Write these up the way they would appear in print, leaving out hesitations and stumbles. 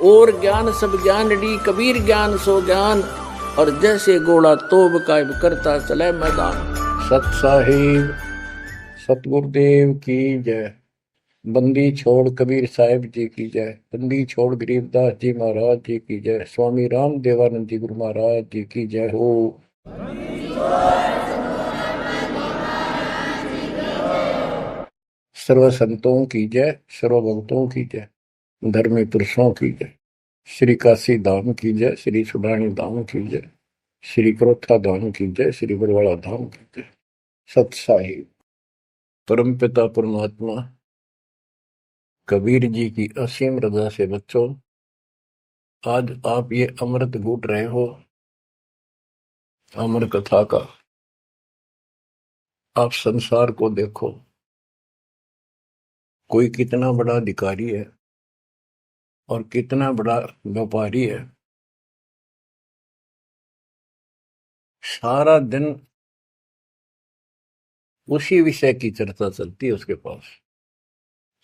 और ज्ञान सब ज्ञान डी कबीर ज्ञान सो ज्ञान, और जैसे घोड़ा तोब कायब करता चले मैदान। सत साहिब सतगुरुदेव की जय। बंदी छोड़ कबीर साहिब जी की जय। बंदी छोड़ गरीबदास जी महाराज जी की जय। स्वामी राम देवानंद जी गुरु महाराज जी की जय हो। सर्व संतों की जय, सर्व भक्तों की जय, धर्मी पुरुषों की जय। श्री काशी धाम की जय, श्री सुडानी धाम की जय, श्री क्रोथा धाम की जय, श्री बरवाड़ा धाम की जय। सत साहिब परम पिता परमात्मा कबीर जी की असीम रजा से बच्चों, आज आप ये अमृत घूट रहे हो अमर कथा का। आप संसार को देखो, कोई कितना बड़ा अधिकारी है और कितना बड़ा व्यापारी है। सारा दिन उसी विषय की चर्चा चलती है उसके पास।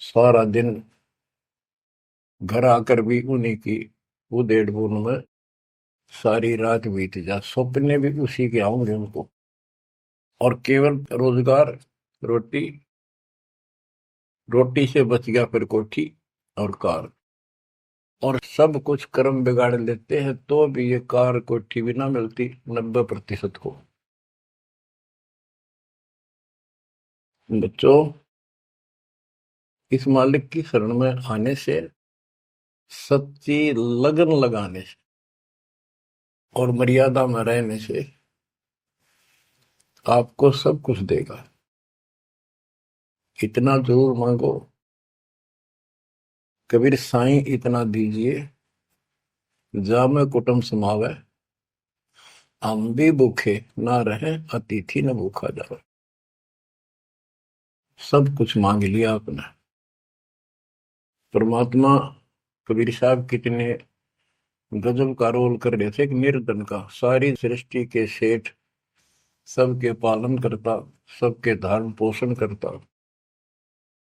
सारा दिन घर आकर भी उन्हीं की उधेड़ बुन में सारी रात बीत जा, सपने भी उसी के आऊंगे उनको। और केवल रोजगार, रोटी, रोटी से बच गया फिर कोठी और कार, और सब कुछ कर्म बिगाड़ लेते हैं तो भी ये कार कोठी भी ना मिलती 90% को। बच्चों, इस मालिक की शरण में आने से, सच्ची लगन लगाने से और मर्यादा में रहने से आपको सब कुछ देगा। इतना जरूर मांगो, कबीर साईं इतना दीजिए, जामे कुटुंब समावे, हम भी भूखे ना रहे, अतिथि न भूखा जावे। सब कुछ मांग लिया आपने। परमात्मा कबीर साहब कितने गजब का रोल कर रहे थे, एक निर्धन का, सारी सृष्टि के सेठ, सबके पालन करता, सबके धारण पोषण करता,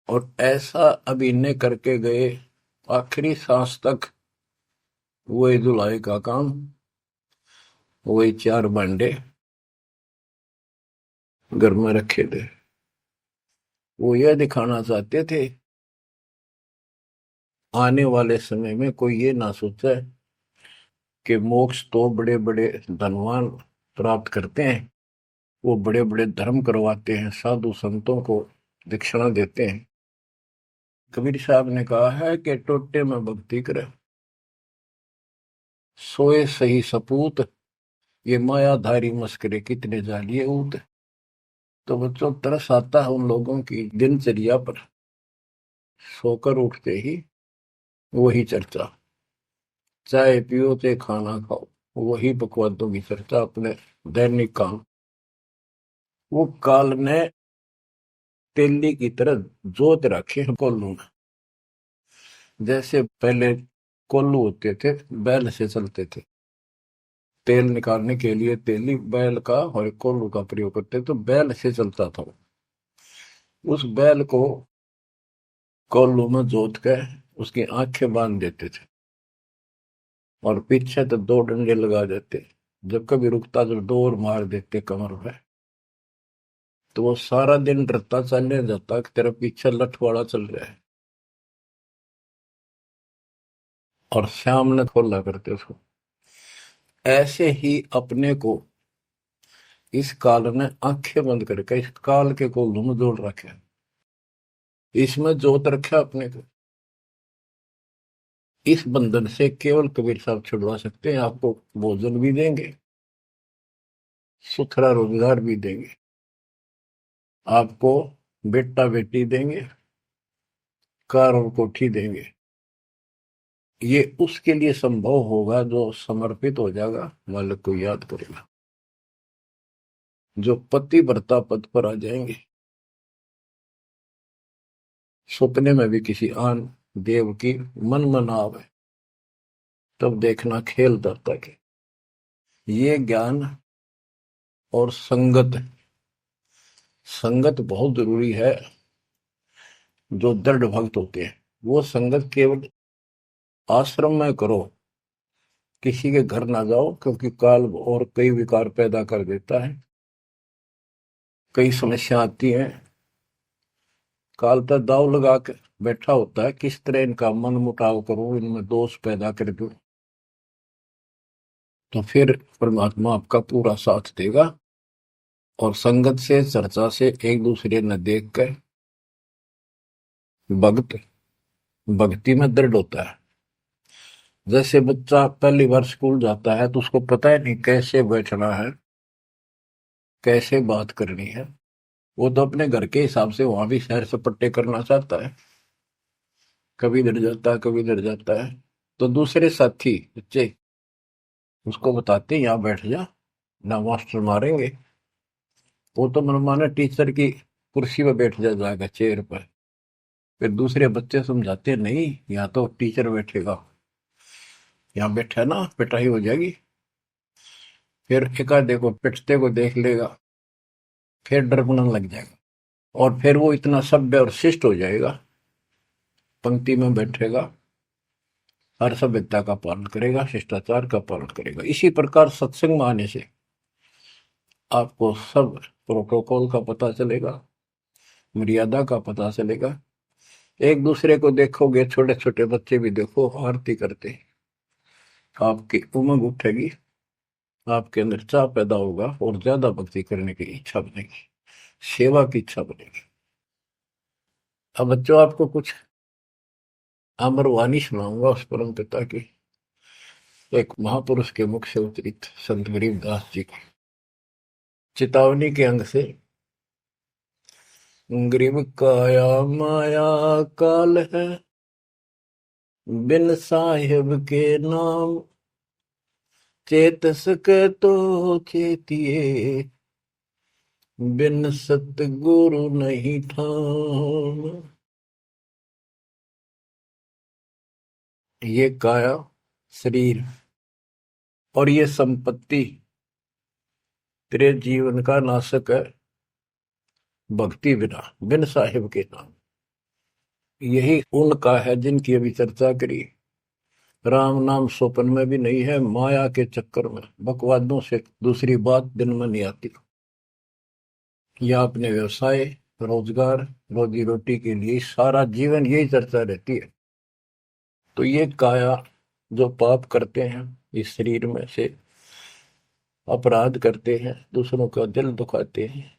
और ऐसा अभिनय करके गए आखिरी सांस तक। वही धुलाई का काम, वही 4 भांडे घर में रखे थे। वो यह दिखाना चाहते थे आने वाले समय में कोई ये ना सोचे कि मोक्ष तो बड़े बड़े धनवान प्राप्त करते हैं, वो बड़े बड़े धर्म करवाते हैं, साधु संतों को दक्षिणा देते हैं। कबीर साहब ने कहा है कि टोटे में भक्ति करे, सोए सही सपूत, ये मायाधारी मस्करे कितने जालिए ऊत। तो बच्चों, तरस आता है उन लोगों की दिनचर्या पर। सोकर उठते ही वही चर्चा, चाय पियो ते खाना खाओ, वही बकवादों की चर्चा, अपने दैनिक काम। वो काल ने तेली की तरह जोत रखे हैं कोल्लू में। जैसे पहले कोल्लू होते थे, बैल से चलते थे, तेल निकालने के लिए तेली बैल का और कोल्लू का प्रयोग करते, तो बैल से चलता था। उस बैल को कोल्लू में जोत कर उसकी आंखें बांध देते थे और पीछे तो 2 डंडे लगा देते। जब कभी रुकता तो डोर मार देते कमर पे, तो वो सारा दिन डरता चलने जाता कि तेरा पीछे लठवाड़ा चल रहा है, और शाम ने खोला करते उसको। ऐसे ही अपने को इस काल ने आंखें बंद करके इस काल के कोल्लू में जोड़ रखे, इसमें जोत रखा अपने को। इस बंधन से केवल कबीर साहब छुड़वा सकते हैं। आपको भोजन भी देंगे, सुथरा रोजगार भी देंगे, आपको बेटा बेटी देंगे, कार और कोठी देंगे। ये उसके लिए संभव होगा जो समर्पित हो जाएगा, मालिक को याद करेगा। जो पति व्रता पद पर आ जाएंगे, सपने में भी किसी आन देव की मन मना आवे, तब देखना खेल दत्ता के। ये ज्ञान और संगत, संगत बहुत जरूरी है। जो दृढ़ भक्त होते हैं, वो संगत केवल आश्रम में करो, किसी के घर ना जाओ, क्योंकि काल और कई विकार पैदा कर देता है, कई समस्या आती हैं। काल तो दाव लगा के बैठा होता है, किस तरह इनका मन मुटाव करूं, इनमें दोष पैदा कर दूं, तो फिर परमात्मा आपका पूरा साथ देगा। और संगत से, चर्चा से, एक दूसरे न देख कर भक्त भक्ति में दृढ़ होता है। जैसे बच्चा पहली बार स्कूल जाता है तो उसको पता है नहीं कैसे बैठना है, कैसे बात करनी है। वो तो अपने घर के हिसाब से वहां भी सैर सपट्टे करना चाहता है, कभी डर जाता है, कभी डर जाता है। तो दूसरे साथी बच्चे उसको बताते हैं, यहाँ बैठ जा, ना मास्टर मारेंगे। वो तो मनमाना टीचर की कुर्सी पर बैठ जाएगा, चेयर पर। फिर दूसरे बच्चे समझाते हैं, नहीं यहाँ तो टीचर बैठेगा, यहाँ बैठा ना पिटाई हो जाएगी। फिर एक आधे को पिटते को देख लेगा, फिर डरना लग जाएगा, और फिर वो इतना सभ्य और शिष्ट हो जाएगा, पंक्ति में बैठेगा, हर सभ्यता का पालन करेगा, शिष्टाचार का पालन करेगा। इसी प्रकार सत्संग में आने से आपको सब प्रोटोकॉल का पता चलेगा, मर्यादा का पता चलेगा। एक दूसरे को देखोगे, छोटे छोटे बच्चे भी देखो आरती करते, आपकी उमंग उठेगी, आपके अंदर चाह पैदा होगा और ज्यादा भक्ति करने की इच्छा बनेगी, सेवा की इच्छा बनेगी। अब बच्चों, आपको कुछ अमर वाणी सुनाऊंगा उस परम पिता की, एक महापुरुष के मुख से उतरित संत गरीबदास जी की चेतावनी के अंग से। गरीब काया माया काल है, बिन साहिब के नाम, चेत सके तो चेतिए, बिन सतगुरु नहीं ठाम। ये काया शरीर और ये संपत्ति तेरे जीवन का नाशक है, भक्ति बिना, बिन साहिब के नाम। यही उनका है जिनकी अभी चर्चा करी। राम नाम स्वप्न में भी नहीं है, माया के चक्कर में बकवादों से दूसरी बात दिन में नहीं आती। या अपने व्यवसाय, रोजगार, रोजी रोटी के लिए सारा जीवन यही चर्चा रहती है। तो ये काया जो पाप करते हैं, इस शरीर में से अपराध करते हैं, दूसरों का दिल दुखाते हैं,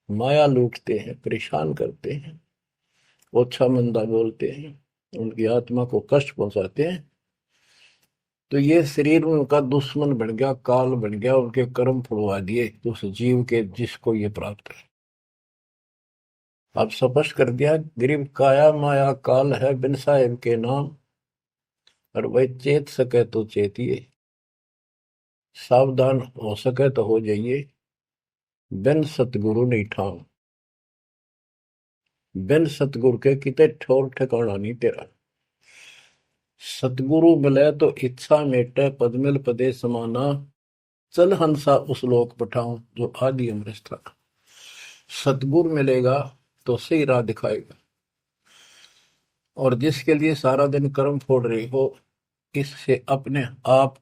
माया लूटते हैं, परेशान करते हैं, ओछा मंदा बोलते हैं, उनकी आत्मा को कष्ट पहुंचाते हैं, तो ये शरीर उनका दुश्मन बन गया, काल बन गया, उनके कर्म फुड़वा दिए उस जीव के जिसको ये प्राप्त है। अब स्पष्ट कर दिया, गरीब काया माया काल है, बिन साहिब के नाम, और वह चेत सके तो चेतिए, सावधान हो सके तो हो जाइए, बिन सतगुरु नहीं ठाम। बिन सतगुरु के किते ठोर ठिकाना नहीं तेरा। सतगुरु मिले तो इच्छा मेटे, पदमिल पदे समाना, चल हंसा उस लोक पठाऊं जो आदि अमृत था। सतगुरु मिलेगा तो सही राह दिखाएगा, और जिसके लिए सारा दिन कर्म फोड़ रही हो, इससे अपने आप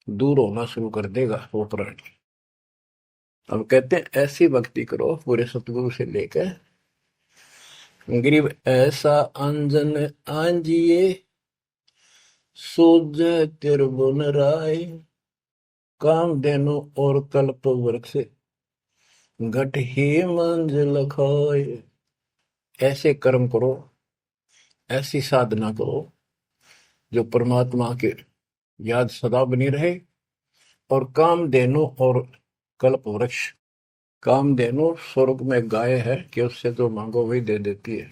दूर होना शुरू कर देगा वो प्राणी। अब कहते हैं ऐसी भक्ति करो पूरे सतगुरु से लेकर, गरीब ऐसा अंजन आंजिए, सूझ त्रिभुवन राय, काम देनो और कल्प वृक्ष, घट ही मंजिल खाए। ऐसे कर्म करो, ऐसी साधना करो जो परमात्मा के याद सदा बनी रहे, और कामधेनु और कल्प वृक्ष। कामधेनु स्वर्ग में गाय है कि उससे जो मांगो वही दे देती है,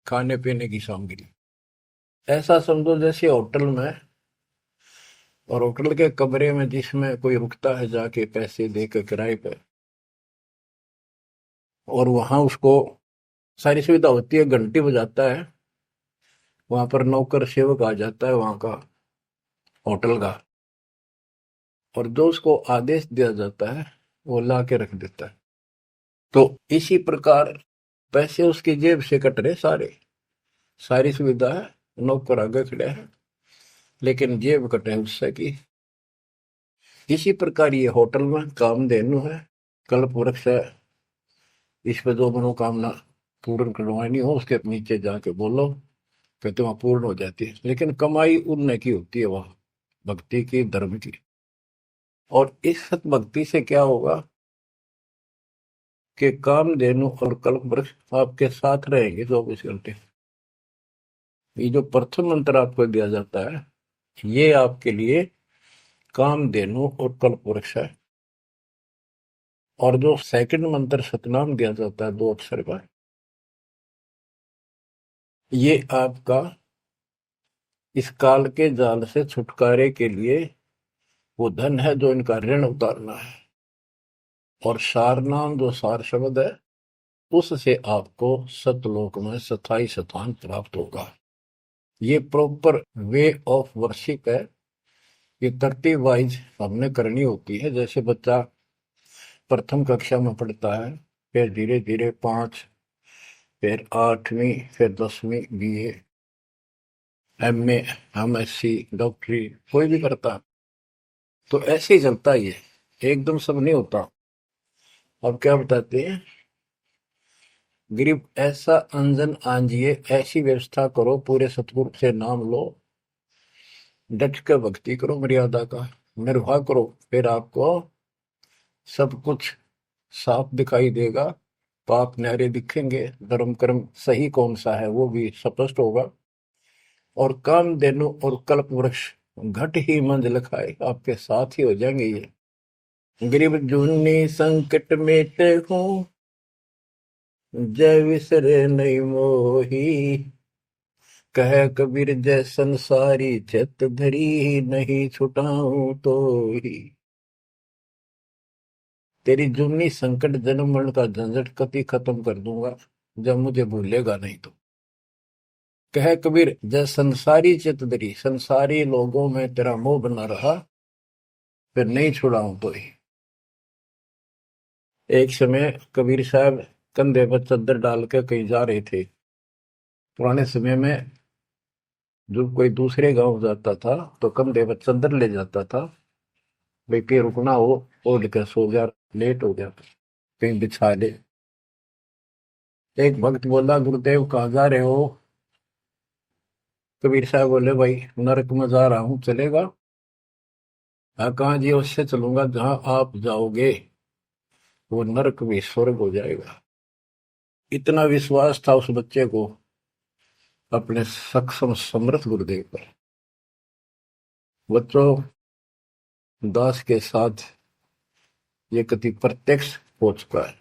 खाने पीने की सामग्री। ऐसा समझो जैसे होटल में, और होटल के कमरे में जिसमें कोई रुकता है जाके पैसे देकर किराए पे, और वहां उसको सारी सुविधा होती है, घंटी बजाता है, वहां पर नौकर सेवक आ जाता है वहां का होटल का, और जो उसको आदेश दिया जाता है वो ला के रख देता है। तो इसी प्रकार पैसे उसकी जेब से कट रहे सारे, सारी सुविधा है, नौकर आगे खड़े हैं, लेकिन जेब कटे उससे की। इसी प्रकार ये होटल में कामधेनु है, कल्प वृक्ष है। इस पे जो मनोकामना पूर्ण करवानी हो उसके नीचे जाके बोलो, कहते वहां पूर्ण हो जाती है। लेकिन कमाई उनने की होती है, वहां भक्ति की, धर्म की। और इस सत भक्ति से क्या होगा कि कामधेनु और कल्प वृक्ष आपके साथ रहेंगे 24 घंटे। ये जो प्रथम मंत्र आपको दिया जाता है, ये आपके लिए कामधेनु और कल्प वृक्ष है। और जो सेकंड मंत्र सतनाम दिया जाता है 2 अक्षर का, ये आपका इस काल के जाल से छुटकारे के लिए वो धन है जो इनका ऋण उतारना है। और सारनाम जो सार शब्द है, उससे आपको सतलोक में स्थायी स्थान प्राप्त होगा। ये प्रॉपर वे ऑफ वर्शिप है। ये तरतीब वाइज हमने करनी होती है। जैसे बच्चा प्रथम कक्षा में पढ़ता है, फिर धीरे धीरे 5, फिर 8वीं, फिर 10वीं, BA, MA, MSc, डॉक्टरी कोई भी करता, तो ऐसे ही चलता ही है, एकदम सब नहीं होता। अब क्या बताते हैं, गरीब ऐसा अंजन आंजिए, ऐसी व्यवस्था करो, पूरे सतगुरु से नाम लो, डट के भक्ति करो, मर्यादा का निर्वाह करो, फिर आपको सब कुछ साफ दिखाई देगा। पाप न्यारे दिखेंगे, धर्म कर्म सही कौन सा है वो भी स्पष्ट होगा। और कामधेनु और कल्प वृक्ष घट ही मंजिल खाए, आपके साथ ही हो जाएंगे। ये गरीब जूनी संकट मेटे हूँ, जय विसरे नहीं मोही, कह कबीर जय संसारी, चित धरी नहीं छुटाऊं तो ही। तेरी जूनी संकट जन्म मरण का झंझट कति खत्म कर दूंगा, जब मुझे भूलेगा नहीं तो। कह कबीर जय संसारी चित धरी, संसारी लोगों में तेरा मोह बना रहा, फिर नहीं छुड़ाऊं तो ही। एक समय कबीर साहब कंधे पर चद्दर डाल के कहीं जा रहे थे। पुराने समय में जब कोई दूसरे गांव जाता था तो कंधे पर चद्दर ले जाता था, भाई कहीं रुकना हो, ओढ़ कर सो जा, लेट हो गया कहीं बिछा ले। एक भक्त बोला, गुरुदेव कहाँ जा रहे हो? कबीर साहब बोले, भाई नरक में जा रहा हूं, चलेगा? कहाँ जी? उससे चलूंगा जहां आप जाओगे वो नरक भी स्वर्ग हो जाएगा। इतना विश्वास था उस बच्चे को अपने सक्षम समर्थ गुरुदेव पर। बच्चों, दास के साथ ये कति प्रत्यक्ष हो चुका है।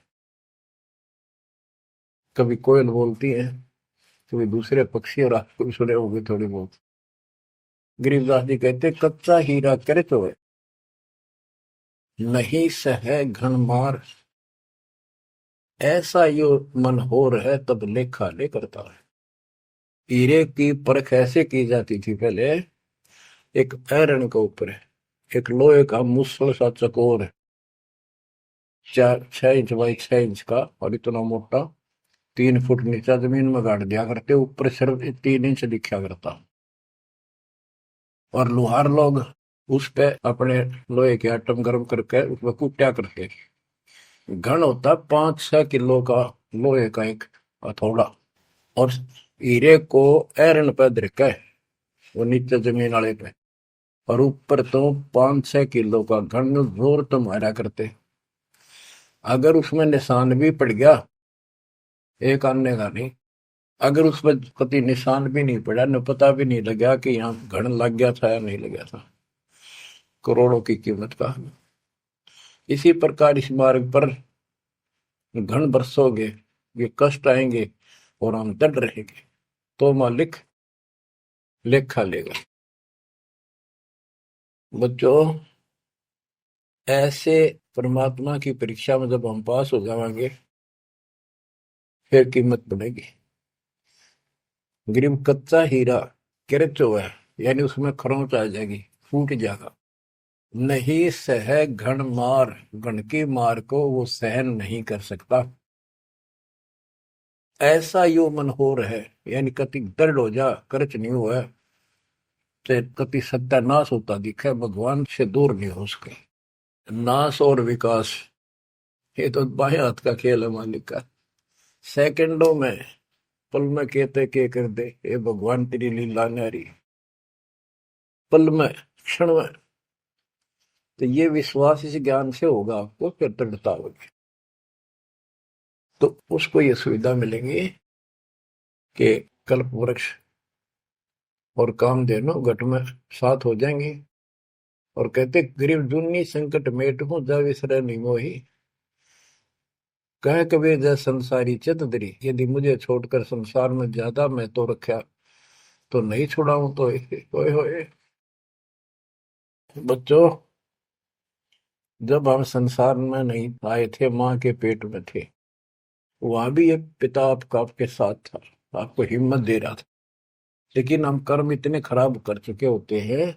कभी कोयल बोलती है, कभी दूसरे पक्षी, और आपको भी सुने होंगे थोड़ी बहुत। गरीबदास जी कहते, कच्चा हीरा करे तो है, नहीं सह घन मार, ऐसा यो मन होर है, तब लेखा ले करता है। हीरे की परख ऐसे की जाती थी पहले, एक ऐरण के ऊपर है, एक लोहे का मुसल सा चकोर है, 6 इंच बाई 6 इंच का, और इतना मोटा, 3 फुट नीचा जमीन में गाड़ दिया करते, ऊपर सिर्फ 3 इंच दिखा करता। और लोहार लोग उस पे अपने लोहे के आइटम गर्म करके उसमें कूटा करते। घन होता 5-6 किलो का लोहे का एक हथौड़ा, और हीरे को ऐरण पे धरके वो नीचे जमीन वाले पे, और ऊपर तो 5-6 किलो का घन जोर तो मारा करते। अगर उसमें निशान भी पड़ गया, एक आने का नहीं, अगर उसमें कति निशान भी नहीं पड़ा, न पता भी नहीं लगा कि यहाँ घन लग गया था या नहीं लग गया था, करोड़ों की कीमत का। इसी प्रकार इस मार्ग पर घन बरसोगे, ये कष्ट आएंगे और हम डट रहेंगे, तो मालिक लेखा लेगा। बच्चों, ऐसे परमात्मा की परीक्षा में जब हम पास हो जाएंगे, फिर कीमत बढ़ेगी। गरीब कच्चा हीरा किरचो है, यानी उसमें खरोंच आ जाएगी, फूट जाएगा। नहीं सह घन मार, घन की मार को वो सहन नहीं कर सकता। ऐसा यो मनोहर है, यानी कति दृढ़ हो जा, कर्च नहीं हुआ, चाहे कति सत्यानाश होता दिखे, भगवान से दूर नहीं हो सके। नाश और विकास ये तो बाएं हाथ का खेल है मालिक का। सेकंडों में, पल में कहते के कर दे, ये भगवान तेरी लीला न्यारी, पल में, क्षण में। तो ये विश्वास इस ज्ञान से होगा आपको, फिर दृढ़ता होगी। तो उसको ये सुविधा मिलेंगी कि कल्प वृक्ष और कामधेनु घट में साथ हो जाएंगे। और कहते गरीब दुन्नी संकट मेट हूं, जा विसरे नहीं मोही, कह कबीर जय संसारी चित दरी, यदि मुझे छोड़कर संसार में ज्यादा मैं तो रखा तो नहीं छुड़ाऊं तो होए होए। बच्चों, जब हम संसार में नहीं आए थे, माँ के पेट में थे, वहां भी एक पिता आपके साथ था, आपको हिम्मत दे रहा था। लेकिन हम कर्म इतने खराब कर चुके होते हैं,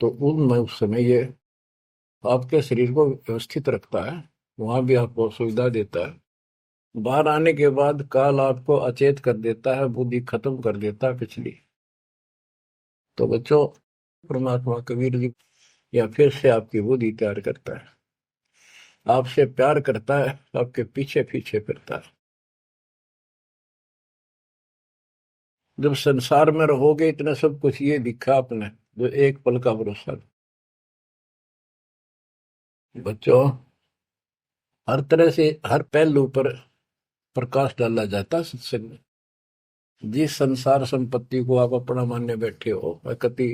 तो उनमें उस समय ये आपके शरीर को व्यवस्थित रखता है, वहां भी आपको सुविधा देता है। बाहर आने के बाद काल आपको अचेत कर देता है, बुद्धि खत्म कर देता है पिछली। तो बच्चों, परमात्मा कबीर जी या फिर से आपकी बुद्धि तैयार करता है, आपसे प्यार करता है, आपके पीछे पीछे फिरता है। जब संसार में रहोगे, इतना सब कुछ ये दिखा आपने, जो एक पल का भरोसा। बच्चों, हर तरह से हर पहलू पर प्रकाश डाला जाता है सत्संग में। जिस संसार संपत्ति को आप अपना मानने बैठे हो, कति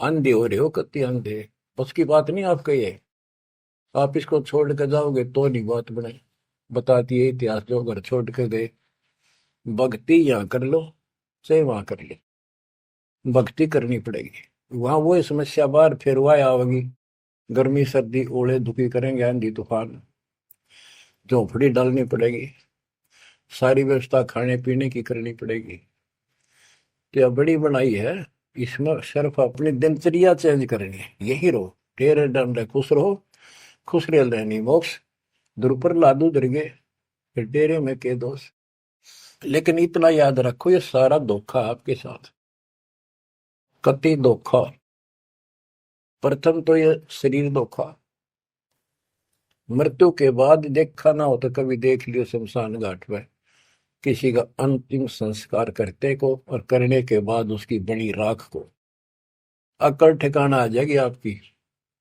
अंधे हो रहे हो, कति अंधे, उसकी बात नहीं आप कहिए। आप इसको छोड़ कर जाओगे तो नहीं बात बने। बताती है इतिहास, जो घर छोड़ कर गए, भक्ति यहाँ कर लो चाहे वहां कर लो, भक्ति करनी पड़ेगी। वहां वो समस्या बार फिर वह आवेगी, गर्मी सर्दी ओले दुखी करेंगे, आंधी तूफान, झोंपड़ी डालनी पड़ेगी, सारी व्यवस्था खाने पीने की करनी पड़ेगी। तो यह बड़ी बनाई है, इसमें सिर्फ अपनी दिनचर्या चेंज करनी है। यही रहो, टेरे डंडे खुश रहो, खुश रह रहनी मोक्ष, दुरुपर लादू दरगे, फिर डेरे में के दोष। लेकिन इतना याद रखो, ये सारा धोखा आपके साथ, कति धोखा। प्रथम तो ये शरीर धोखा, मृत्यु के बाद देखा ना हो तो कभी देख लियो शमशान घाट में किसी का अंतिम संस्कार करते को, और करने के बाद उसकी बड़ी राख को अकड़ ठिकाना आ जाएगी आपकी,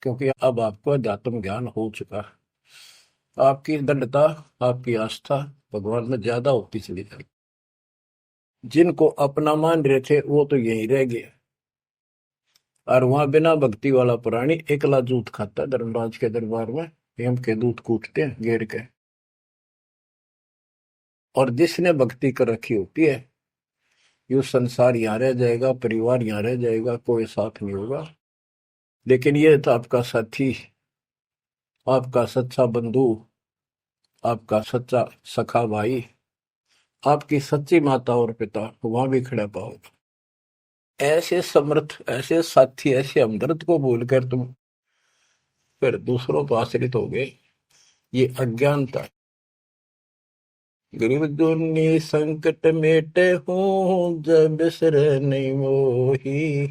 क्योंकि अब आपको अध्यात्म ज्ञान हो चुका है। आपकी दृढ़ता, आपकी आस्था भगवान में ज्यादा होती चली जाएगी। जिनको अपना मान रहे थे वो तो यही रह गए, और वहां बिना भक्ति वाला प्राणी एकला जूत खाता है। धर्मराज के दरबार में हेम के दूत कूटते हैं घेर के। और जिसने भक्ति कर रखी होती है, ये संसार यहाँ रह जाएगा, परिवार यहाँ रह जाएगा, कोई साथ नहीं होगा। लेकिन ये तो आपका साथी, आपका सच्चा बंधु, आपका सच्चा सखा भाई, आपकी सच्ची माता और पिता वहां भी खड़ा पाओगे। ऐसे समर्थ, ऐसे साथी, ऐसे हमदर्द को भूलकर तुम फिर दूसरों पर आश्रित हो गए, ये अज्ञानता। गरीब दुनी संकट मेटे हूं, जब बिसरे नहीं मोही,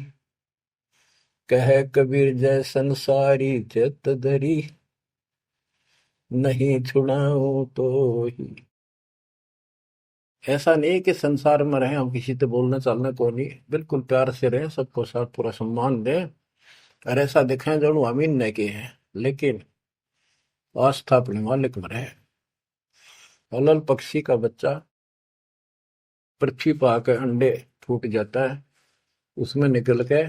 कह कबीर जय संसारी चित धरी, नहीं छुड़ाऊं तो ही। ऐसा नहीं कि संसार में रहे हम किसी से बोलने चालने को नहीं, बिल्कुल प्यार से रहे, सबको साथ पूरा सम्मान दें, और ऐसा दिखाएं जो अमीन न के हैं, लेकिन आस्था अपने मालिक में रहे। अलल पक्षी का बच्चा पृथ्वी पर आकर अंडे फूट जाता है, उसमें निकल के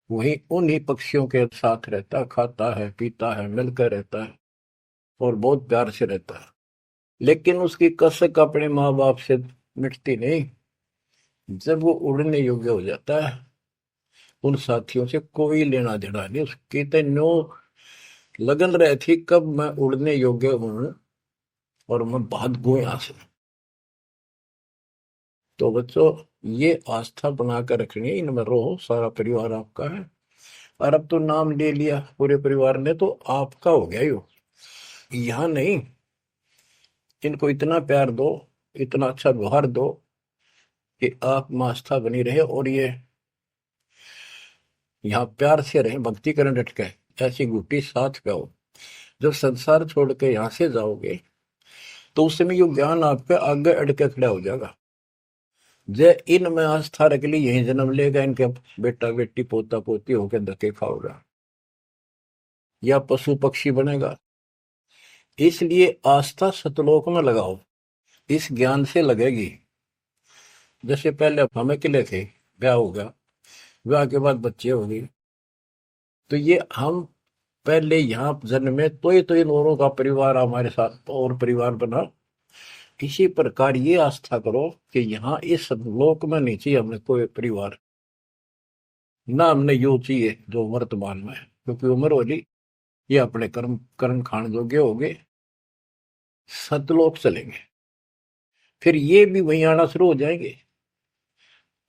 वही उन्हीं पक्षियों के साथ रहता, खाता है, पीता है, मिलकर रहता है और बहुत प्यार से रहता है। लेकिन उसकी कसक अपने माँ बाप से मिटती नहीं। जब वो उड़ने योग्य हो जाता है, उन साथियों से कोई लेना देना नहीं। उसकी तो लगन रही थी कब मैं उड़ने योग्य हूं और मैं भाग गूं यहां से। तो बच्चों, ये आस्था बनाकर रखनी है, इनमें रहो, सारा परिवार आपका है। और अब तो नाम ले लिया पूरे परिवार ने, तो आपका हो गया यो। यहां नहीं, इनको इतना प्यार दो, इतना अच्छा व्यवहार दो, कि आप में आस्था बनी रहे और ये यहाँ प्यार से रहे, भक्ति करने डट के, ऐसी घुट्टी साथ पे हो। जब संसार छोड़ के यहाँ से जाओगे तो उस समय ये ज्ञान आपके आगे अड़ के खड़ा हो जाएगा। जय इन में आस्था रख ली, यही जन्म लेगा, इनके बेटा बेटी पोता पोती होके धक्के खाओगा या पशु पक्षी बनेगा। इसलिए आस्था सतलोक में लगाओ, इस ज्ञान से लगेगी। जैसे पहले हम अकेले थे, ब्याह हो गया, ब्याह के बाद बच्चे हो गए, तो ये हम पहले यहाँ जन्म में तो इन औरों का परिवार हमारे साथ और परिवार बना। इसी प्रकार ये आस्था करो कि यहाँ इस लोक में नहीं चाहिए हमें कोई परिवार, ना हमने यो चाहिए जो वर्तमान में है, क्योंकि उम्र वाली ये अपने कर्म कर्म खान जोगे हो गए, सतलोक चलेंगे, फिर ये भी वहीं आना शुरू हो जाएंगे,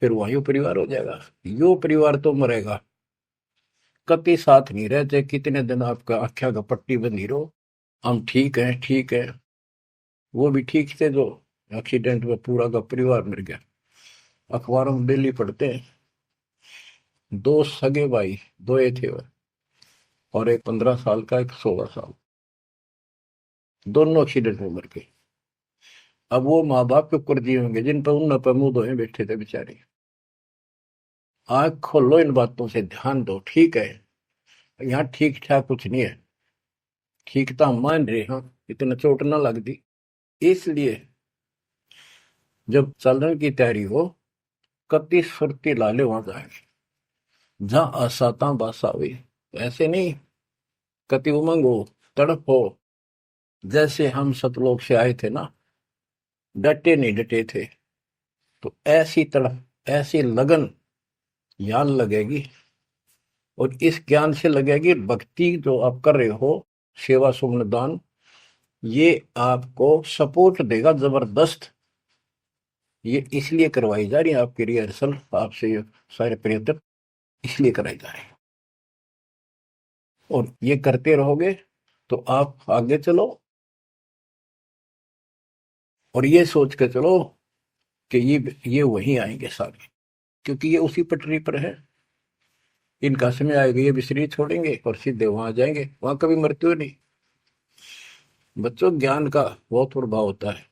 फिर वहीं परिवार हो जाएगा। यो परिवार तो मरेगा, कति साथ नहीं रहते, कितने दिन आपका आख्या का पट्टी बंधी रहो, हम ठीक है ठीक है, वो भी ठीक थे जो एक्सीडेंट में पूरा का परिवार मर गया। अखबारों में डेली पढ़ते हैं, दो सगे भाई, दो ये थे, और एक 15 साल का, एक 16 साल, दोनों एक्सीडेंट में मर गए। अब वो माँ बाप के ऊपर जी होंगे जिन पर उन पर मुंह धोए बैठे थे बेचारे। आंख खोलो, इन बातों से ध्यान दो। ठीक है, यहाँ ठीक ठाक कुछ नहीं है, ठीक तो हम मान रहे हैं, इतना चोट ना लग दी। इसलिए जब चलने की तैयारी हो, कति सुरती लाले वहां जाएंगे जहां आसाता बासा हुई। ऐसे नहीं, कति उमंग हो, तड़प हो, जैसे हम सतलोक से आए थे ना, डटे नहीं डटे थे, तो ऐसी तड़प, ऐसी लगन यान लगेगी। और इस ज्ञान से लगेगी भक्ति जो आप कर रहे हो, सेवा सुमन दान, ये आपको सपोर्ट देगा जबरदस्त। ये इसलिए करवाई जा रही है आपकी रिहर्सल, आपसे ये सारे प्रयत्न इसलिए कराए जा रहे हैं। और ये करते रहोगे तो आप आगे चलो, और ये सोच के चलो कि ये वहीं आएंगे सारे, क्योंकि ये उसी पटरी पर है। इनका समय आएगा, ये भी शरीर छोड़ेंगे और सीधे वहां जाएंगे, वहां कभी मृत्यु नहीं। बच्चों, ज्ञान का बहुत प्रभाव होता है।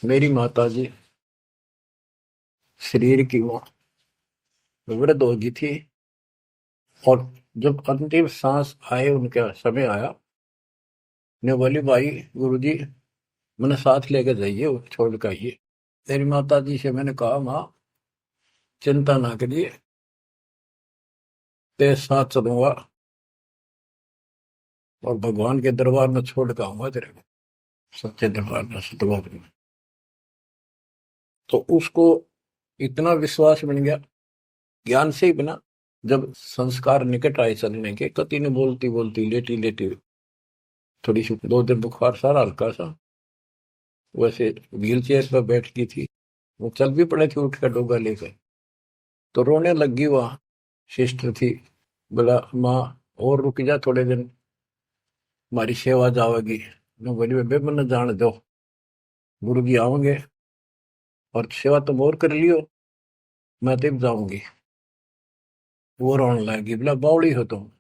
मेरी माता जी शरीर की वो वृद्ध हो गई थी, और जब अंतिम सांस आए, उनका समय आया, ने बोली, भाई गुरु जी मैंने साथ लेके जाइए, वो छोड़ कर आइए। मेरी माता जी से मैंने कहा, माँ चिंता ना करिए, तेरे साथ चलूंगा और भगवान के दरबार में छोड़ कर आऊंगा तेरे को, सच्चे दरबार में, सतलोक में। तो उसको इतना विश्वास बन गया, ज्ञान से ही बना। जब संस्कार निकट आए चलने के, कति ने बोलती बोलती लेटी लेटी, थोड़ी सी 2 दिन बुखार, सारा हल्का सा, वैसे व्हील चेयर पर बैठ की थी, वो चल भी पड़े थे उठ कर डोगा लेकर, तो रोने लगी। वहां सिस्टर थी, बोला, माँ और रुक जा थोड़े दिन, हमारी सेवा जाओगी। मैं बोली, बेबे मैंने जान दो, गुरु जी आओगे और सेवा तुम और कर लियो, मैं तब जाऊंगी। वो रोने लगी, बोला, बावड़ी हो तुम,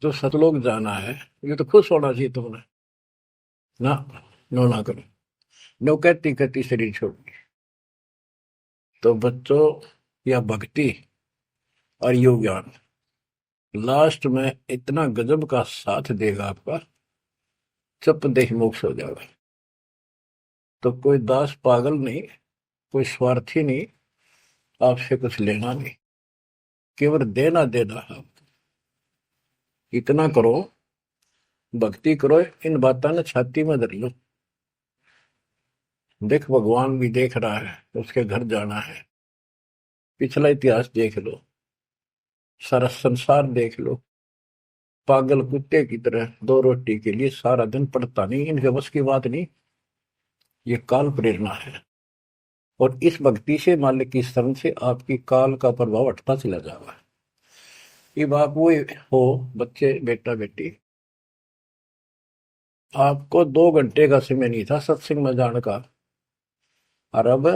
जो सतलोक जाना है ये तो खुश होना चाहिए तुमने, ना नो ना करो। नो कहती कहती शरीर छोड़ दी। तो बच्चों, या भक्ति और योग ज्ञान लास्ट में इतना गजब का साथ देगा आपका, चप देह मोक्ष हो जाएगा। तो कोई दास पागल नहीं, कोई स्वार्थी नहीं, आपसे कुछ लेना नहीं, केवल देना देना है। इतना करो, भक्ति करो, इन बातों ने छाती में धर लो। देख, भगवान भी देख रहा है, उसके घर जाना है, पिछला इतिहास देख लो, सारा संसार देख लो। पागल कुत्ते की तरह 2 रोटी के लिए सारा दिन पड़ता नहीं, इनके बस की बात नहीं। ये काल प्रेरणा है, और इस भक्ति से, मालिक की शरण से, आपकी काल का प्रभाव हटता चला जाएगा। अब आप वो हो बच्चे, बेटा बेटी, आपको 2 घंटे का समय नहीं था सत्संग में जाने का, और अब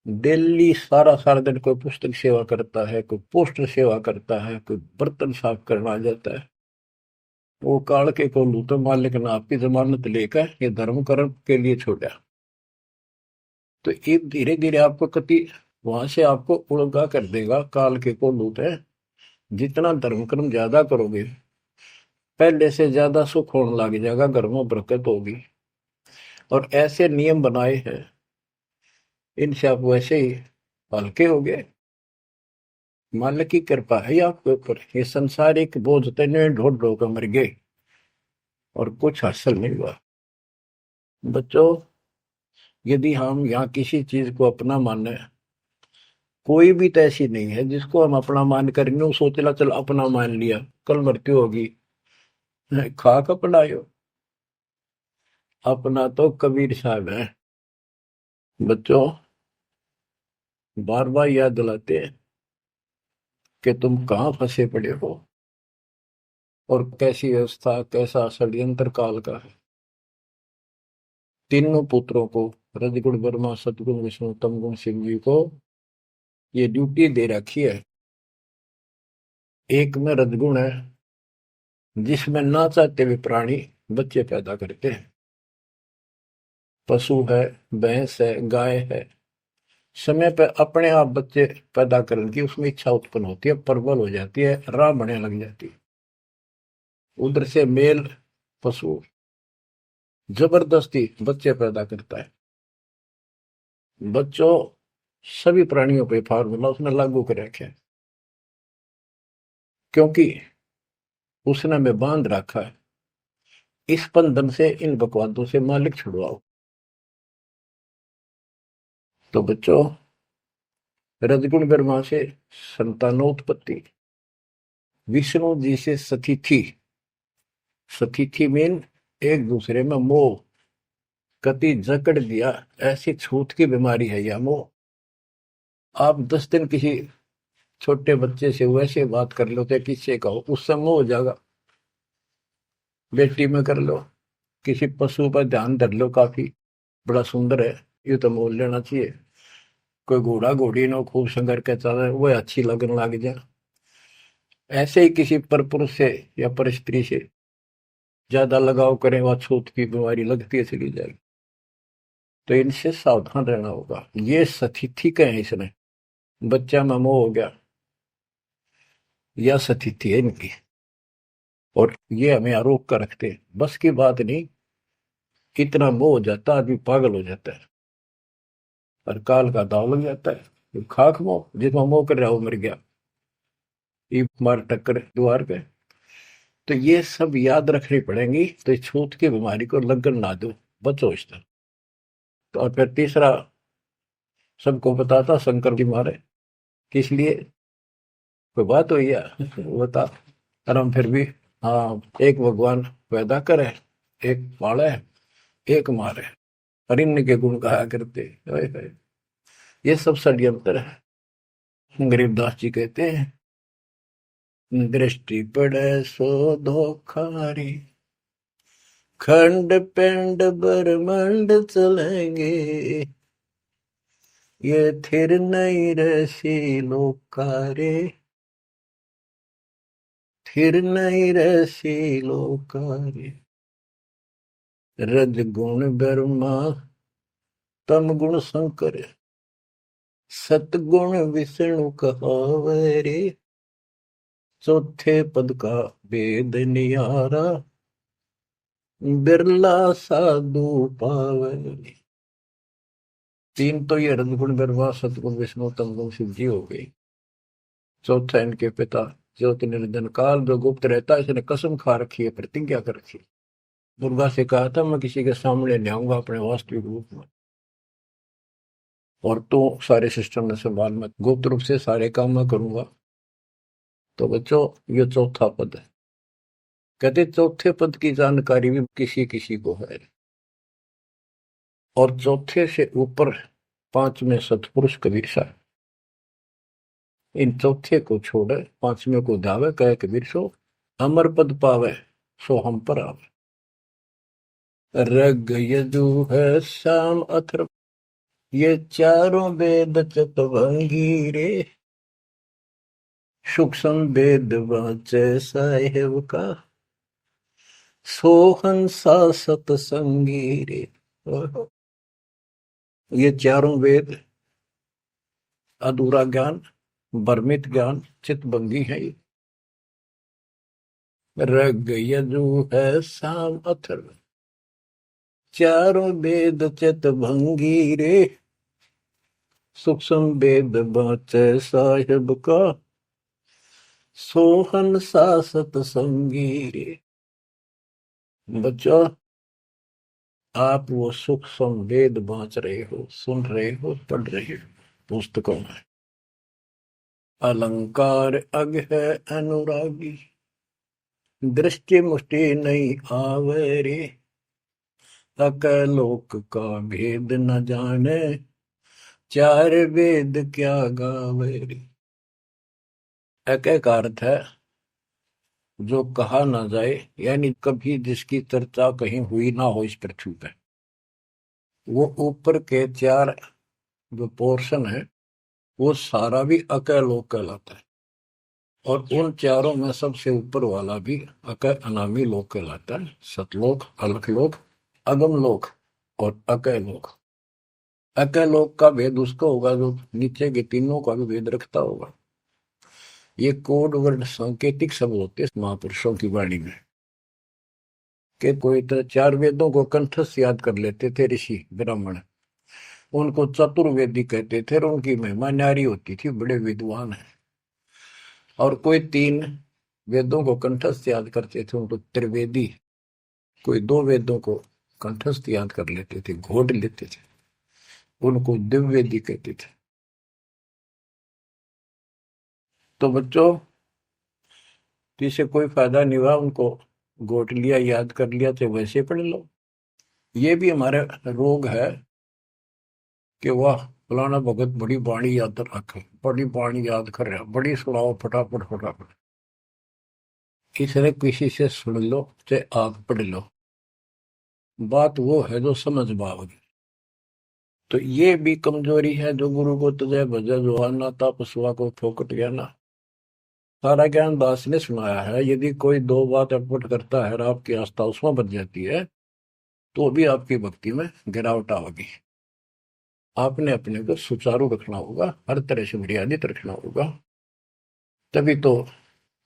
डेली सारा सारा दिन कोई पुस्तक सेवा करता है, कोई पोस्टर सेवा करता है, कोई बर्तन साफ करना आ जाता है। वो काल के को लू तो मालिक ने आपकी जमानत लेकर ये धर्म कर्म के लिए छोड़ा। तो ये धीरे धीरे आपको कति वहां से आपको उड़गा कर देगा काल के को लूट है। जितना धर्म कर्म ज्यादा करोगे पहले से ज्यादा सुख होने लग जाएगा, घर में बरकत होगी। और ऐसे नियम बनाए हैं, इनसे आप वैसे ही हल्के हो गए। मालिक की कृपा है आपके ऊपर। ये संसारिक बोझ तने ढोड़ ढो कर मर गए और कुछ हासिल नहीं हुआ। बच्चों, यदि हम यहाँ किसी चीज को अपना माने, कोई भी तो ऐसी नहीं है जिसको हम अपना मान करेंगे वो सोचला चल अपना मान लिया कल मृत्यु होगी। खाक अपनायो, अपना तो कबीर साहब है। बच्चों, बार बार याद दिलाते हैं कि तुम कहाँ फंसे पड़े हो और कैसी व्यवस्था, कैसा षड्यंत्र काल का है। तीनों पुत्रों को, रजगुण ब्रह्मा, सतगुण विष्णु, तमगुण शिव जी को ये ड्यूटी दे रखी है। एक में रजगुण है जिसमें ना चाहते हुए प्राणी बच्चे पैदा करते हैं। पशु है, भैंस है, गाय है, समय पर अपने आप बच्चे पैदा करने की उसमें इच्छा उत्पन्न होती है, प्रबल हो जाती है, राह बढ़ने लग जाती है। उधर से मेल पशु जबरदस्ती बच्चे पैदा करता है। बच्चों, सभी प्राणियों पे फार्मूला उसने लागू कर रखा है, क्योंकि उसने हमें बांध रखा है। इस बंधन से, इन बकवादों से मालिक छुड़वाओ। तो बच्चों, रजगुण ब्रह्मा से संतानोत्पत्ति, विष्णु जी से सतिथि। सतिथि मीन एक दूसरे में मोह, कति जकड़ दिया, ऐसी छूत की बीमारी है यह मोह। आप 10 दिन किसी छोटे बच्चे से वैसे बात कर लो तो किससे कहो, उससे मोह हो जाएगा। बेटी में कर लो, किसी पशु पर ध्यान धर लो, काफी बड़ा सुंदर है, ये तो मोल लेना चाहिए। कोई घोड़ा घोड़ी नो खूब संगर के चल वो अच्छी लगने लग जाए। ऐसे ही किसी पर पुरुष से या पर स्त्री से ज्यादा लगाव करें, वह छूत की बीमारी लगती है चली जाएगी। तो इनसे सावधान रहना होगा। ये सतिथि का है, इसने बच्चा में मोह हो गया, यह सतिथि है इनकी, और ये हमें आरोप कर रखते हैं। बस की बात नहीं, इतना मोह हो जाता आदमी पागल हो जाता है और काल का दाव लग जाता है। खाक मोह, जिसमें मोह कर रहा वो मर गया, ये मार टक्कर द्वार पे। तो ये सब याद रखनी पड़ेंगी, तो इस छूत की बीमारी को लगन ना दो, बचो इससे। तो और फिर तीसरा सबको बताता शंकर जी मारे किस लिए, कोई बात हुई है बता। और हम फिर भी, हाँ, एक भगवान पैदा करे, एक पाले, एक मारे, और इनके के गुण गाया करते। ये सब षड्यंत्र है। गरीबदास जी कहते हैं, दृष्टि पड़े सो धोखारी, खंड पिंड ब्रह्मांड चलेंगे, ये थिर नहीं रसी लोकारे, थिर नहीं रसी लोकारे। रज गुण ब्रह्मा, तम गुण शंकर, सतगुण विष्णु कहावे रे, चौथे पद का वेद नियारा, बिरला साधु पावे। तीन तो ये रजगुण ब्रह्मा, सतगुण विष्णु, तमगुण शिव जी हो गई। चौथा इनके पिता ज्योति निरंजन काल जो गुप्त रहता है, इसने कसम खा रखी है, प्रतिज्ञा कर रखी। दुर्गा से कहा था मैं किसी के सामने नहीं आऊंगा अपने वास्तविक रूप में, और तो सारे सिस्टम में संभाल, मैं गुप्त रूप से सारे काम मैं करूंगा। तो बच्चों, ये चौथा पद है। कहते चौथे पद की जानकारी भी किसी किसी को है, और चौथे से ऊपर 5वें सतपुरुष कबीर साहब। इन चौथे को छोड़े 5वें को धावे, कहे कबीर सो अमर पद पावे, सो हम पर आवे। रग यजु है श्याम अथर्व, ये चारों वेद चितभंगी रे, सूक्ष्म वेद वाचे साहेब का, सोहन सा सतसंगी रे। ये चारों वेद अधूरा ज्ञान, भ्रमित ज्ञान, चितभंगी है। ये रग यजु है साम अथर्व, चारों वेद चितभंगी रे, सूक्ष्म वेद बाचे साहिब का, सोहन सा सतसंगी रे। बच्चों, आप वो सूक्ष्म वेद बांच रहे हो, सुन रहे हो, पढ़ रहे हो पुस्तकों में। अलंकार अग है अनुरागी, दृष्टि मुष्टि नहीं आवे रे, अकलोक का भेद न जाने, चार वेद क्या गावे रे। एक अर्थ है जो कहा ना जाए, यानी कभी जिसकी चर्चा कहीं हुई ना हो इस पृथ्वी पे, वो ऊपर के चार जो पोर्शन है वो सारा भी अकलोक कहलाता है। और उन चारों में सबसे ऊपर वाला भी अक अनामी लोक कहलाता है। सतलोक, अलखलोक, अगम लोक और अकलोक। अकलोक का भेद उसका होगा जो नीचे के तीनों का भी भेद रखता होगा। ये कोड वर्ड सांकेतिक शब्द होते हैं महापुरुषों की वाणी में। कि कोई तो चार वेदों को कंठस्थ याद कर लेते थे ऋषि ब्राह्मण, उनको चतुर्वेदी कहते थे और उनकी महिमा न्यारी होती थी, बड़े विद्वान है। और कोई तीन वेदों को कंठस्थ याद करते थे, उनको त्रिवेदी। कोई दो वेदों को कंठस्थ याद कर लेते थे, घोट लेते थे, उनको दिव्यवेदी कहते थे। तो बच्चों, जिसे कोई फायदा नहीं हुआ, उनको घोट लिया, याद कर लिया, तो वैसे पढ़ लो। ये भी हमारे रोग है कि वाह फलाना भगत बड़ी बाणी याद रखे, बड़ी बाणी याद कर रहा, बड़ी सुनाओ फटाफट फटाफट। किसी किसी से सुन लो चाहे आप पढ़ लो, बात वो है जो समझ पाओगे। तो ये भी कमजोरी है जो गुरु को तुझे भजा जो आना था पशुआ को फोकट गया ना। सारा ज्ञान दास ने सुनाया है। यदि कोई दो बात अटपट करता है और आपकी आस्था उसमें बच जाती है तो भी आपकी भक्ति में गिरावट आओगी। आपने अपने को सुचारू रखना होगा, हर तरह से मर्यादित रखना होगा, तभी तो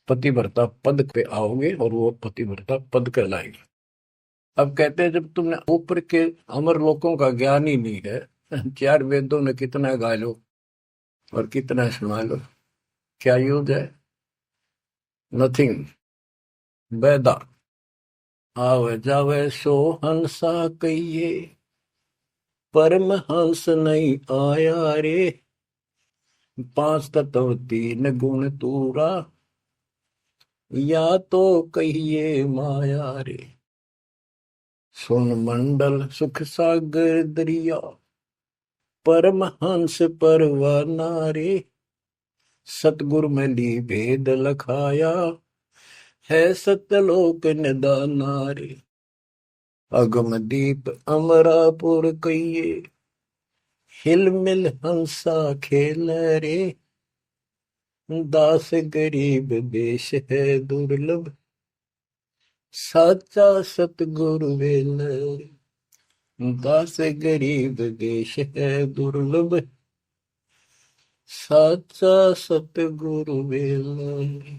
पतिव्रता पद पे आओगे और वो पतिव्रता पद कहलाएगा। अब कहते हैं जब तुमने ऊपर के अमर लोकों का ज्ञान ही नहीं है, चार वेदों ने कितना गा लो और कितना सुना लो, क्या यूज है? नथिंग। बैदा आवे जावे सो हंसा कहिए, परमहंस नहीं आया रे, पांच तत्व तीन गुण तूरा, या तो कहिए माया रे। सुन मंडल सुख सागर दरिया, परमहंस परवाना रे, सतगुरु में ली भेद लखाया, है सत्यलोक निदाना रे। अगम दीप अमरापुर कहिए, हिल मिल हंसा खेल रे, दास गरीब देश है दुर्लभ, साचा सतगुरु वेल रे। दास गरीब देश है दुर्लभ, साचा सतगुरु वेल रे।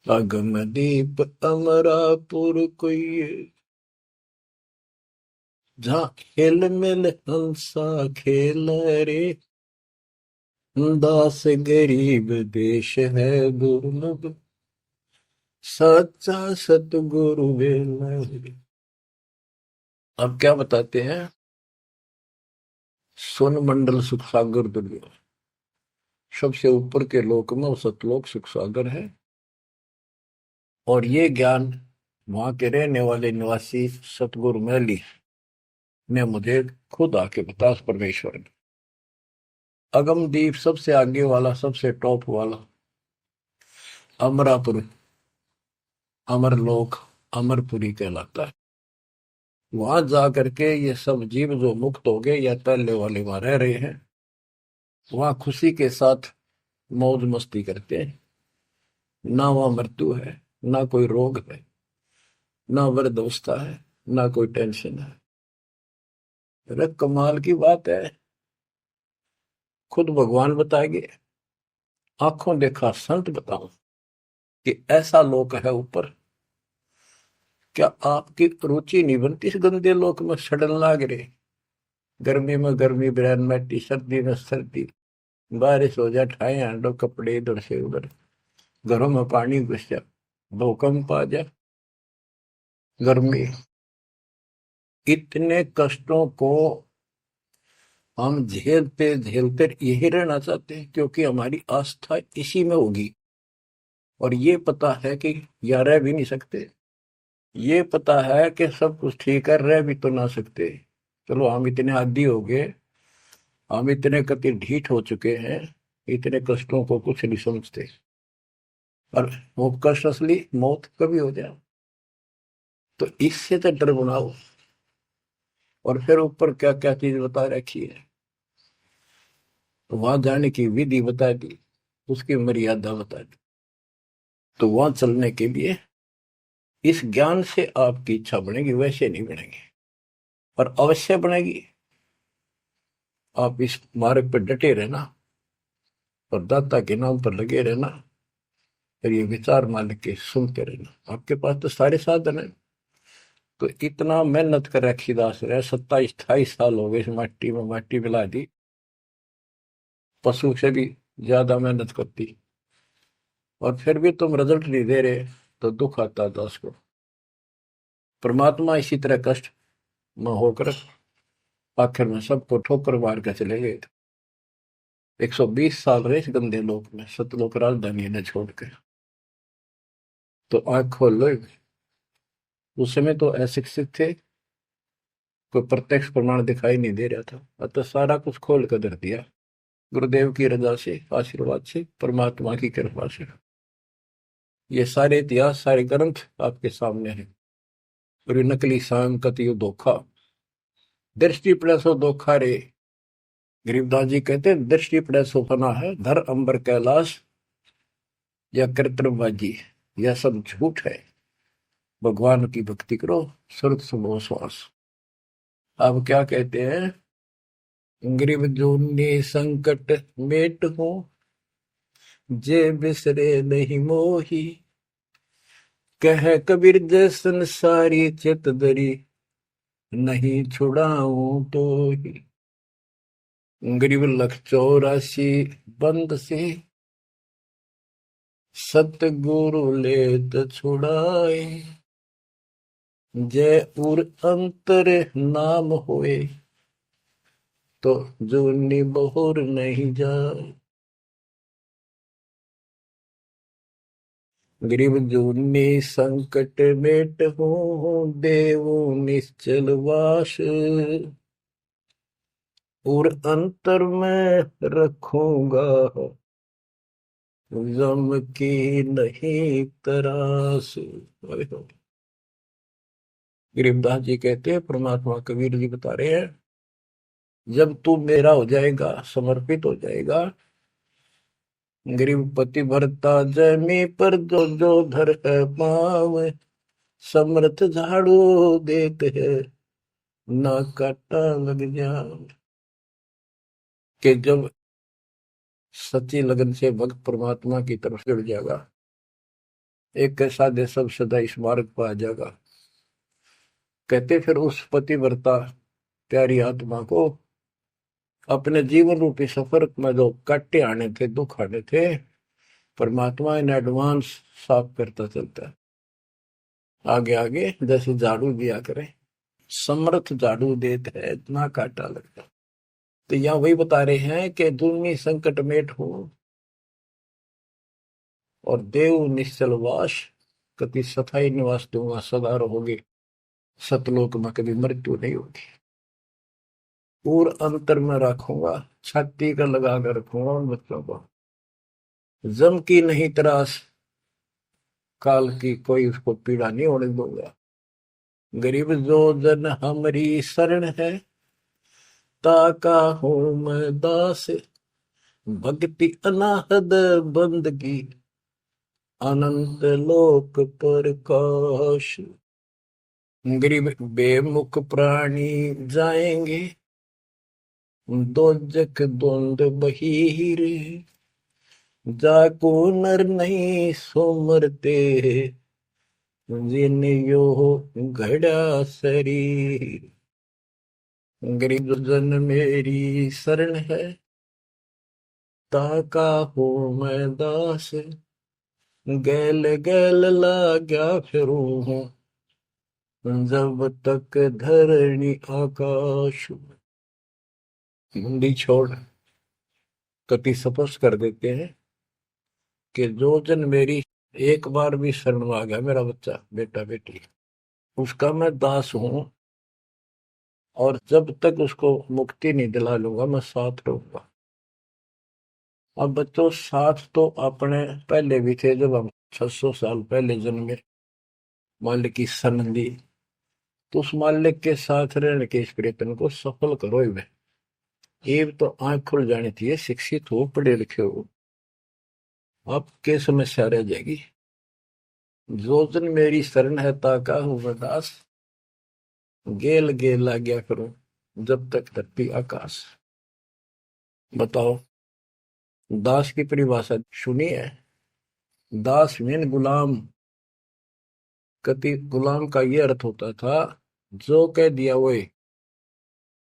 अगम दीप अमरापुर कोई, जहाँ हिल मिल हंसा खेल रे, दास गरीब देश है दुर्लभ, सच्चा सतगुरु वेल रे। अब क्या बताते हैं? सुन मंडल सुख सागर दुर्गा, सबसे ऊपर के लोक में वो सतलोक सुख सागर है। और ये ज्ञान वहां के रहने वाले निवासी सतगुरु मैली ने मुझे खुद आके बताया, परमेश्वर ने। अगमदीप सबसे आगे वाला, सबसे टॉप वाला, अमरापुर, अमरलोक, अमरपुरी कहलाता है। वहां जा करके ये सब जीव जो मुक्त हो गए या तल्ले वाले वहां रह रहे हैं, वहां खुशी के साथ मौज मस्ती करते हैं। ना वहां मृत्यु है, ना कोई रोग है, ना वृद्धावस्था है, ना कोई टेंशन है। अरे कमाल की बात है। खुद भगवान बताएंगे, आंखों देखा संत बताऊं कि ऐसा लोक है ऊपर। क्या आपकी रुचि नहीं बनती इस गंदे लोक में सड़न लाग रहे? गर्मी में गर्मी ब्रैन मैटी, सर्दी में सर्दी, बारिश हो जाए ठाए हांडो कपड़े इधर से उधर, घरों में पानी घुस जाए, भूकंप आ जाए, गर्मी, इतने कष्टों को हम झेलते झेलते यही रहना चाहते हैं, क्योंकि हमारी आस्था इसी में होगी। और ये पता है कि या रह भी नहीं सकते, ये पता है कि सब कुछ ठीक है, रह भी तो ना सकते। चलो हम इतने आदी हो गए, हम इतने कति ढीठ हो चुके हैं, इतने कष्टों को कुछ नहीं समझते। और वो कष्ट असली मौत कभी हो जाए, तो इससे तो डर बनाओ। और फिर ऊपर क्या क्या चीज बता रखी है, तो वहां जाने की विधि बता दी, उसकी मर्यादा बता दी। तो वहां चलने के लिए इस ज्ञान से आपकी इच्छा बनेगी, वैसे नहीं बनेगी, और अवश्य बनेगी। आप इस मार्ग पर डटे रहना और दाता के नाम पर लगे रहना, फिर ये विचार मान के सुनते रहना। आपके पास तो सारे साधन है। तो इतना मेहनत कर रखी दास रहे, 27-28 साल हो गए इस माटी में माटी मिला दी, पशु से भी ज्यादा मेहनत करती, और फिर भी तुम रिजल्ट नहीं दे रहे, तो दुख आता दास को। परमात्मा इसी तरह कष्ट में होकर आखिर में सबको ठोकर मार के चले गए थे। 120 साल रहे इस गंदे लोक में, सतलोक राजधानी ने छोड़ के। तो आंख खोल लो। उस समय तो अशिक्षित थे, कोई प्रत्यक्ष प्रमाण दिखाई नहीं दे रहा था, अतः सारा कुछ खोल कर धर दिया, गुरुदेव की रजा से, आशीर्वाद से, परमात्मा की कृपा से। ये सारे इतिहास, सारे ग्रंथ आपके सामने हैं। और ये नकली सांग कतियो धोखा, दृष्टि पड़े सो धोखा रे। गरीबदास जी कहते हैं दृष्टि पड़े सो फना है, धर अंबर कैलाश या कृत्रिमबाजी, यह सब झूठ है। भगवान की भक्ति करो, सुरत सुबह श्वास। अब क्या कहते हैं, गरीब जूनी संकट मेट हो, जे बिसरे नहीं मोही, कह कबीर जैसन सारी चित दरी, नहीं छुड़ाऊं तो ही। गरीब 184 बंद से, सतगुरु लेत छुड़ाए, जय उर अंतर नाम होए, तो जूनी बहुर नहीं जाए। गरीब जूनी संकट मेट हूँ, देवो निश्चल वास, और अंतर में रखूंगा, गम की नहीं तरास। गरीबदास जी कहते हैं, परमात्मा कबीर जी बता रहे हैं, जब तू मेरा हो जाएगा, समर्पित हो जाएगा, गरीब पति भरता जमी पर जो जो धर है पाव, समर्थ झाड़ू देते है, ना काटा लग जाए। कि जब सच्ची लगन से भक्त परमात्मा की तरफ जुड़ जाएगा, एक कैसा दे सब सदा इस मार्ग पर आ जाएगा। कहते फिर उस पतिव्रता प्यारी आत्मा को अपने जीवन रूपी सफर में जो काटे आने थे, दुख आने थे, परमात्मा इन एडवांस साफ करता चलता है। आगे आगे जैसे झाड़ू दिया करे, समर्थ झाड़ू देते है, इतना काटा लगता। तो यहाँ वही बता रहे हैं कि दुर्मी संकट मेट हो, और देव निश्चल वास, कति सथाई निवास दूंगा, सदा रहोगे सतलोक में, कभी मृत्यु नहीं होगी। और अंतर में रखूंगा, छाती का लगा कर रखूंगा उन बच्चों को, जम की नहीं त्रास, काल की कोई उसको पीड़ा नहीं होने दूंगा। गरीब जो जन हमारी शरण है, ताका हूँ मैं दास, भक्ति अनाहद बंदगी, अनंत लोक प्रकाश। गरीब बेमुख प्राणी जाएंगे, दोजक द्वंद बहीर, जाको नर नहीं सुमरते, जिन यो घड़ा शरीर। गरीब जन मेरी शरण है, ताका हो मैं दास, गैल गैल लाग्या फिरूं हूँ, जब तक धरणी आकाश। हिंदी छोड़ कति स्पष्ट कर देते हैं कि जो जन मेरी एक बार भी शरण में आ गया, मेरा बच्चा बेटा बेटी, उसका मैं दास हूं, और जब तक उसको मुक्ति नहीं दिला लूंगा मैं साथ रहूंगा। अब बच्चों, साथ तो अपने पहले भी थे, जब हम 600 साल पहले जन्मे, मालिक की शरण दी, तो उस मालिक के साथ रहने के इस प्रयत्न को सफल करो ही। ये तो आंख खुल जानी चाहिए, शिक्षित हो, पढ़े लिखे हो, आपके समस्या रह जाएगी। जो जन मेरी शरण है, ताका हूं मैं दास, गेल गेल आ गया करो, जब तक धरती आकाश। बताओ, दास की परिभाषा सुनी है? दास मीन गुलाम। कति गुलाम का ये अर्थ होता था, जो कह दिया वही,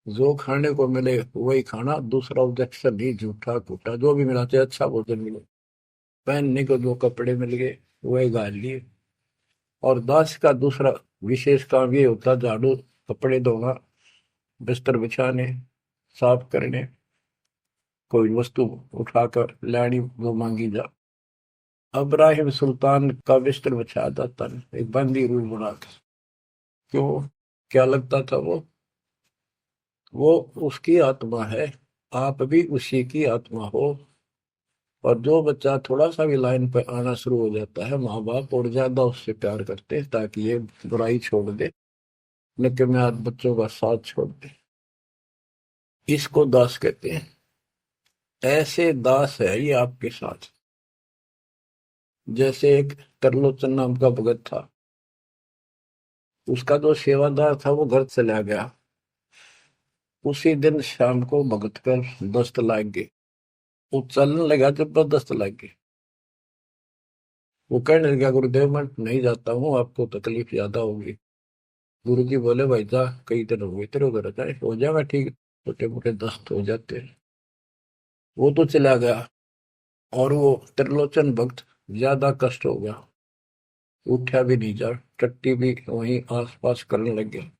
जो खाने को मिले वही खाना, दूसरा ऑब्जेक्शन नहीं, झूठा फूटा जो भी मिला, चाहे अच्छा भोजन मिले, पहनने को जो कपड़े मिल गए वही गाल लिए। और दास का दूसरा विशेष काम ये होता, झाड़ू, कपड़े धोना, बिस्तर बिछाने, साफ करने, कोई वस्तु उठाकर लानी वो मांगी जा। अब्राहिम सुल्तान का बिस्तर बिछाया जाता है, एक बंदी रूल बना के। क्यों? क्या लगता था वो उसकी आत्मा है, आप भी उसी की आत्मा हो। और जो बच्चा थोड़ा सा भी लाइन पर आना शुरू हो जाता है, माँ बाप और ज्यादा उससे प्यार करते हैं ताकि ये बुराई छोड़ दे, लेकिन मैं आज बच्चों का साथ छोड़ दे। इसको दास कहते हैं। ऐसे दास है ये आपके साथ। जैसे एक तरलोचन नाम का भगत था, उसका जो सेवादार था वो घर चला गया। उसी दिन शाम को भगत पर दस्त लग गई, वो चलने लगा, जबरदस्त लग गई। वो कहने लगा, गुरुदेव मैं नहीं जाता हूँ, आपको तकलीफ ज्यादा होगी। गुरु जी बोले, भाई जा, कई दिन हो गए तेरे उधर, जाए हो जाएगा ठीक, छोटे मोटे दस्त हो जाते हैं। वो तो चला गया, और वो त्रिलोचन भक्त ज्यादा कष्ट हो गया, उठा भी नहीं जा, टट्टी भी वहीं आस पास करने लग गया।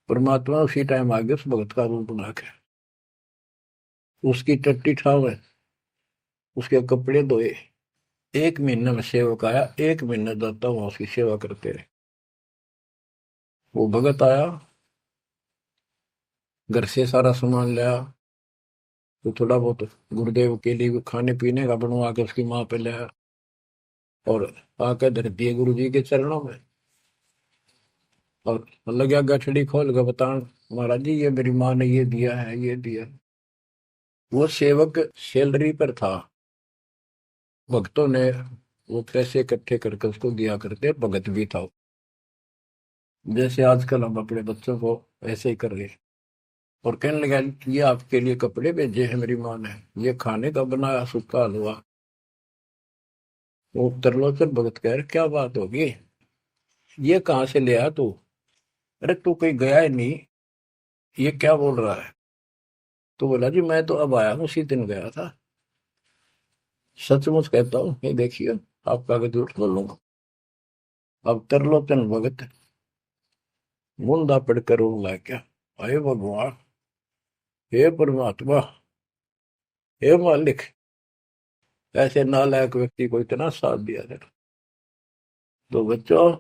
परमात्मा उसी टाइम आ गया उस भगत का रूप बना के, उसकी टट्टी ठावे, उसके कपड़े धोए। 1 महीने में सेवक आया, 1 महीने जाता वहां उसकी सेवा करते रहे। वो भगत आया, घर से सारा सामान लाया, तो थोड़ा बहुत गुरुदेव के लिए खाने पीने का बनवा के उसकी माँ पे लाया, और आके धर दिए गुरु जी के चरणों में। और लगा गठड़ी खोल के बतान, महाराज जी ये मेरी माँ ने ये दिया है, ये दिया। वो सेवक सैलरी पर था, भक्तों ने वो पैसे इकट्ठे करके उसको दिया करते, भगत भी था। जैसे आजकल हम अपने बच्चों को ऐसे ही कर रहे। और कहने लगा, ये आपके लिए कपड़े भेजे हैं मेरी माँ ने, ये खाने का बनाया सूखा हलवा। वो त्रिलोचन भगत कह रहे, क्या बात होगी, ये कहाँ से ले आया तू? अरे तू कहीं गया ही नहीं, ये क्या बोल रहा है? तो बोला, जी मैं तो अब आया हूँ, उसी दिन गया था। सचमुच कहता हूँ, ये देखिए आपका आगे झूठ बोलूंगा। अब त्रिलोचन भगत मुंदा पड़कर रोने लग गया, अरे भगवान, हे परमात्मा, हे मालिक, ऐसे नालायक व्यक्ति को इतना साथ दिया जाए। तो बच्चों,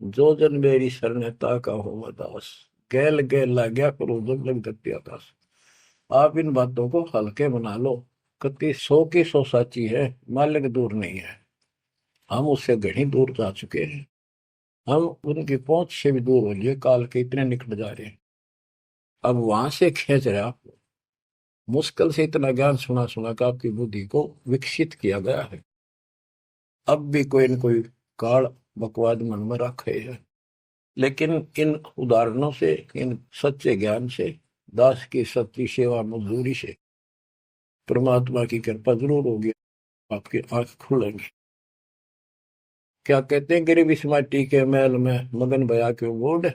जो जन मेरी शरणता का हो दास, गैल गैल ला गया करो, जब लग धरती आकाश। आप इन बातों को हल्के बना लो, कति 100 की 100 साची है, मालिक दूर नहीं है, हम उससे घनी दूर जा चुके हैं। हम उनकी पहुंच से भी दूर हो लिए, काल के इतने निकट जा रहे हैं। अब वहां से खींच रहे आपको, मुश्किल से इतना ज्ञान सुना सुना कर आपकी बुद्धि को विकसित किया गया है। अब भी कोई न कोई काल बकवाद मन में रखे है, लेकिन इन उदाहरणों से, इन सच्चे ज्ञान से, दास की सच्ची सेवा मजदूरी से परमात्मा की कृपा जरूर होगी, आपकी आंख खुलेंगी। क्या कहते हैं, गरीब इस माटी के महल में मगन भया क्यों बूढ़,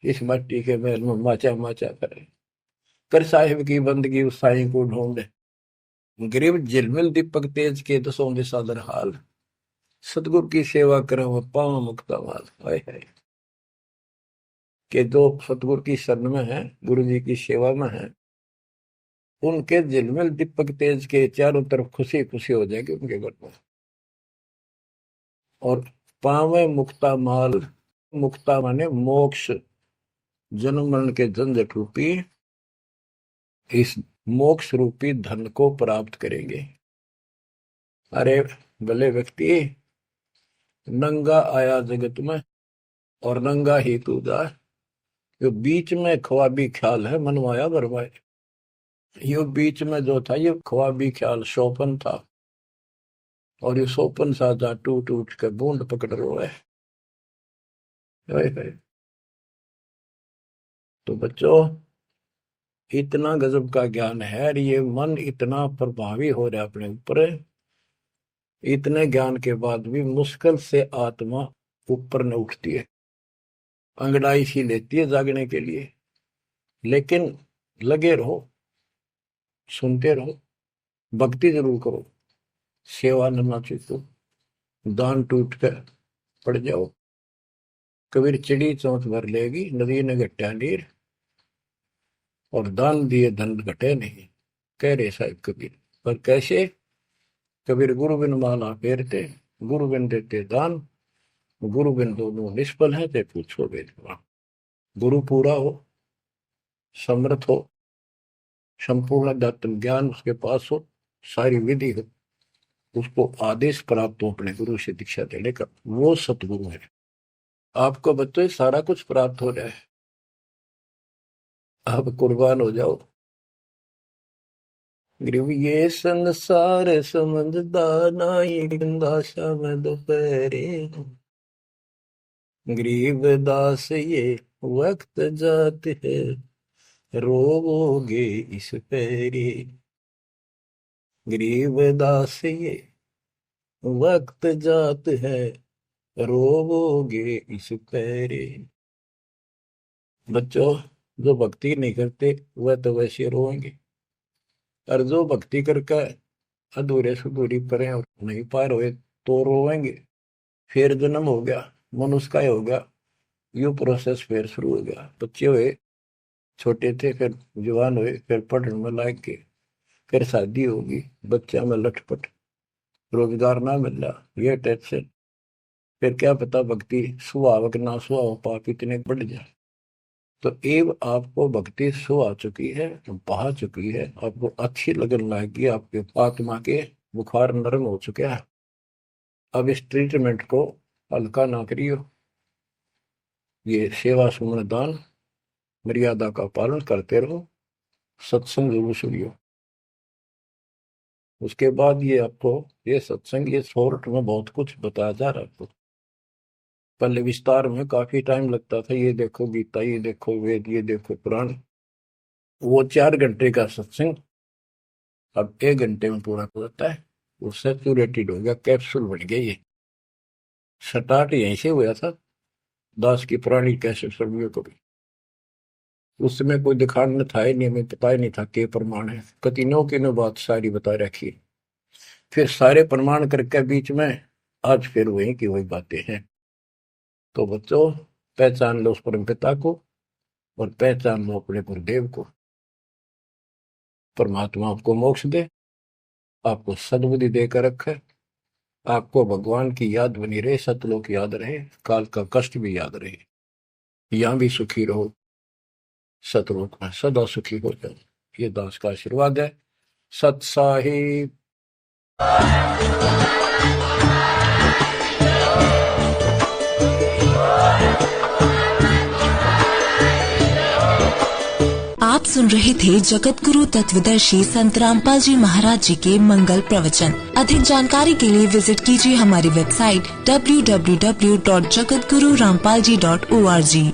इस मिट्टी के महल में माचा माचा करे, कर साहिब की बंदगी उस साईं को ढूंढे, गरीब झिलमिल दीपक तेज के दसों दिशा दर हाल, सतगुरु की सेवा करें वो पाँव मुक्ता माल। हाय हाय, के जो सतगुरु की शरण में है, गुरु जी की सेवा में है, उनके झिलमिल दीपक तेज के चारों तरफ खुशी खुशी हो जाएगी उनके घर में। और पावे मुक्ता माल, मुक्ता माने मोक्ष, जन्म मरण के झंझट रूपी इस मोक्ष रूपी धन को प्राप्त करेंगे। अरे भले व्यक्ति, नंगा आया जगत में और नंगा ही तू जा, यो बीच में ख्वाबी ख्याल है मनवाया बरवाए। यो बीच में जो था ये ख्वाबी ख्याल शोपन था, और ये शोपन साजा टूट टूट के बूंद पकड़ रो है। तो बच्चों, इतना गजब का ज्ञान है, और ये मन इतना प्रभावी हो रहा है अपने ऊपर, इतने ज्ञान के बाद भी मुश्किल से आत्मा ऊपर न उठती है, अंगड़ाई सी लेती है जागने के लिए। लेकिन लगे रहो, सुनते रहो, भक्ति जरूर करो, सेवा न चूको, दान टूट कर पड़ जाओ। कबीर चिड़ी चौंच भर लेगी, नदी ने घटा नीर, और दान दिए धन घटे नहीं, कह रहे साहिब कबीर। पर कैसे? कबीर गुरु बिन माला फेरते, गुरु बिन देते दान, गुरु बिन दोनों निष्फल है, ते पूछो वेदवान। गुरु पूरा हो, समर्थ हो, संपूर्ण अध्यात्म ज्ञान उसके पास हो, सारी विधि हो, उसको आदेश प्राप्त हो अपने गुरु से दीक्षा देने का, वो सतगुरु है। आपको बच्चों सारा कुछ प्राप्त हो जाए, आप कुर्बान हो जाओ। गरीब ये संसार समझदा नहीं, दासा में दोपहरे, गरीब दास ये वक्त जात है, रोवोगे इस पैरे, गरीब दास ये वक्त जात है, रोवोगे इस पैरे। बच्चों, जो भक्ति नहीं करते वह तो वैसे रोएंगे, और जो भक्ति करके अधूरे सुधूरी परे और नहीं पार हुए तो रोएंगे। फिर जन्म हो गया, मनुष्य का हो गया, यू प्रोसेस फिर शुरू हो गया। बच्चे हुए, छोटे थे, फिर जवान हुए, फिर पढ़ने में लायक के, फिर शादी होगी, बच्चा में लटपट, रोजगार ना मिल रहा, ये टेंशन, फिर क्या पता भक्ति सुहावक ना सुहाव पाप इतने बढ़ जाए। तो एव आपको भक्ति सो आ चुकी है, बहा चुकी है, आपको अच्छी लगन लगी, आपके आत्मा के बुखार नरम हो चुके हैं। अब इस ट्रीटमेंट को हल्का ना करियो, ये सेवा सुमन दान मर्यादा का पालन करते रहो, सत्संग जरूर सुनियो। उसके बाद ये आपको ये सत्संग, ये शॉर्ट में बहुत कुछ बताया जा रहा है आपको। पहले विस्तार में काफी टाइम लगता था, ये देखो गीता, ये देखो वेद, ये देखो पुराण, वो 4 घंटे का सत्संग अब 1 घंटे में पूरा हो जाता है। वो सैचुरेटेड हो गया, कैप्सूल बन गया। ये स्टार्ट यहीं से हुआ था, दास की पुरानी कैसेट सर्वियों को भी। उस समय कोई दिखाने था ही नहीं, हमें पता ही नहीं था के प्रमाण है, कतिनों की नो बात सारी बता रखी। फिर सारे प्रमाण करके बीच में आज फिर वही की वही बातें हैं। तो बच्चों, पहचान लो उस परम पिता को, और पहचान लो अपने गुरुदेव को। परमात्मा आपको मोक्ष दे, आपको सद्बुद्धि देकर रखे, आपको भगवान की याद बनी रहे, सतलोक याद रहे, काल का कष्ट भी याद रहे, यहां भी सुखी रहो, सतलोक में सदा सुखी हो जाओ। ये दास का आशीर्वाद है। सत साहिब। सुन रहे थे जगत गुरु तत्वदर्शी संत रामपाल जी महाराज जी के मंगल प्रवचन। अधिक जानकारी के लिए विजिट कीजिए हमारी वेबसाइट www.jagatgururampalji.org।